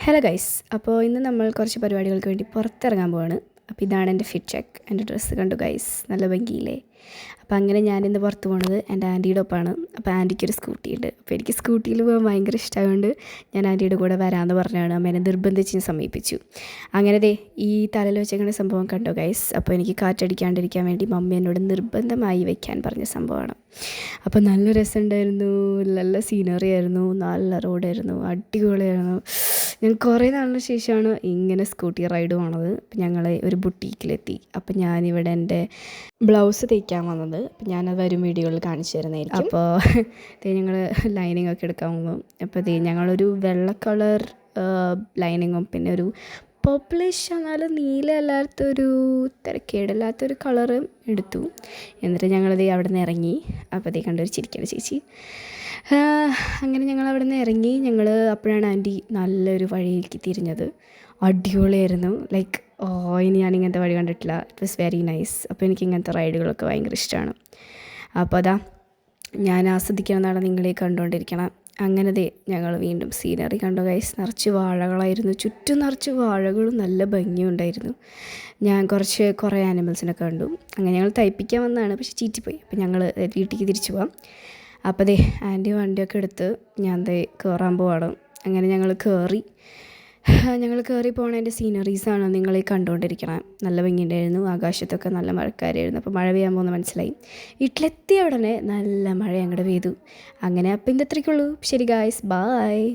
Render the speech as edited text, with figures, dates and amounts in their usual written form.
Hello guys, അപ്പോൾ ഇന്ന് നമ്മൾ കുറച്ച് പരിപാടികൾക്ക് വേണ്ടി പുറത്തിറങ്ങാൻ പോവാണ്. അപ്പോൾ ഇതാണ് എൻ്റെ ഫിറ്റ് ചെക്ക്. എൻ്റെ ഡ്രസ്സ് കണ്ടു ഗൈസ്, നല്ല ഭംഗിയില്ലേ? അപ്പോൾ അങ്ങനെ ഞാനിന്ന് പുറത്ത് പോകുന്നത് എൻ്റെ ആൻറ്റിയുടെ ഒപ്പമാണ്. അപ്പോൾ ആൻറ്റിക്കൊരു സ്കൂട്ടി ഉണ്ട്. അപ്പോൾ എനിക്ക് സ്കൂട്ടിയിൽ പോകാൻ ഭയങ്കര ഇഷ്ടമായതുകൊണ്ട് ഞാൻ ആൻറ്റിയുടെ കൂടെ വരാമെന്ന് പറഞ്ഞാണ്. അമ്മ എന്നെ നിർബന്ധിച്ച് സമീപിച്ചു. അങ്ങനെ ദേ ഈ തലയിൽ വെച്ചേക്കുന്ന സംഭവം കണ്ടോ ഗൈസ്. അപ്പോൾ എനിക്ക് കാറ്റടിക്കാണ്ടിരിക്കാൻ വേണ്ടി മമ്മി എന്നോട് നിർബന്ധമായി വയ്ക്കാൻ പറഞ്ഞ സംഭവമാണ്. അപ്പോൾ നല്ല രസമുണ്ടായിരുന്നു, നല്ല സീനറി ആയിരുന്നു, നല്ല റോഡായിരുന്നു, അടിപൊളിയായിരുന്നു. ഞാൻ കുറേ നാളിന് ശേഷമാണ് ഇങ്ങനെ സ്കൂട്ടി റൈഡ് പോണത്. അപ്പം ഞങ്ങൾ ഒരു ബുട്ടീക്കിലെത്തി. അപ്പം ഞാനിവിടെ എൻ്റെ ബ്ലൗസ് തയ്ക്കാൻ വന്നത്. അപ്പം ഞാനത് വരും വീഡിയോകളിൽ കാണിച്ചു തരുന്നതായിരിക്കും. അപ്പോൾ ഞങ്ങൾ ലൈനിങ് ഒക്കെ എടുക്കാൻ വന്നു. അപ്പോൾ ഞങ്ങളൊരു വെള്ള കളർ ലൈനിങ്ങും പിന്നെ ഒരു പർപ്പിളിഷ് എന്നാലും നീല അല്ലാത്തൊരു തിരക്കേടില്ലാത്തൊരു കളറ് എടുത്തു. എന്നിട്ട് ഞങ്ങളത് അവിടെ നിന്ന് ഇറങ്ങി. അപ്പോൾ കണ്ടൊരു ചിരിക്കണ ചേച്ചി. അങ്ങനെ ഞങ്ങൾ അവിടെ നിന്ന് ഇറങ്ങി. അപ്പോഴാണ് ആൻറ്റി നല്ലൊരു വഴിയിലേക്ക് തിരിഞ്ഞത്. അടിപൊളിയായിരുന്നു. ലൈക്ക് ഇനി ഞാൻ ഇങ്ങനത്തെ വഴി കണ്ടിട്ടില്ല. It was very nice. അപ്പോൾ എനിക്ക് ഇങ്ങനത്തെ റൈഡുകളൊക്കെ ഭയങ്കര ഇഷ്ടമാണ്. അപ്പോൾ ഞാൻ ആസ്വദിക്കണമെന്നാണ് നിങ്ങളീ കണ്ടുകൊണ്ടിരിക്കണം. അങ്ങനെ ഞങ്ങൾ വീണ്ടും സീനറി കണ്ടു ഗൈസ്. നിറച്ച് വാഴകളായിരുന്നു, ചുറ്റും നിറച്ച് വാഴകളും നല്ല ഭംഗിയുണ്ടായിരുന്നു. ഞാൻ കുറേ ആനിമൽസിനൊക്കെ കണ്ടു. അങ്ങനെ ഞങ്ങൾ തയ്പ്പിക്കാൻ വന്നതാണ്, പക്ഷെ ചീറ്റിപ്പോയി. അപ്പോൾ ഞങ്ങൾ വീട്ടിലേക്ക് തിരിച്ചു പോകാം. അപ്പോൾ ആൻറ്റി വണ്ടിയൊക്കെ എടുത്ത് ഞാൻ കയറാൻ പോവാണ്. അങ്ങനെ ഞങ്ങൾ കയറി പോണതിൻ്റെ സീനറീസാണ് നിങ്ങളീ കണ്ടുകൊണ്ടിരിക്കണം. നല്ല ഭംഗിയുണ്ടായിരുന്നു. ആകാശത്തൊക്കെ നല്ല മഴക്കാരായിരുന്നു. അപ്പോൾ മഴ പെയ്യാൻ പോകുന്നത് മനസ്സിലായി. വീട്ടിലെത്തിയ ഉടനെ നല്ല മഴ അങ്ങോട്ട് പെയ്തു. അങ്ങനെ അപ്പം ഇന്നത്രയ്ക്കുള്ളൂ. ശരി ഗായ്സ്, ബായ്.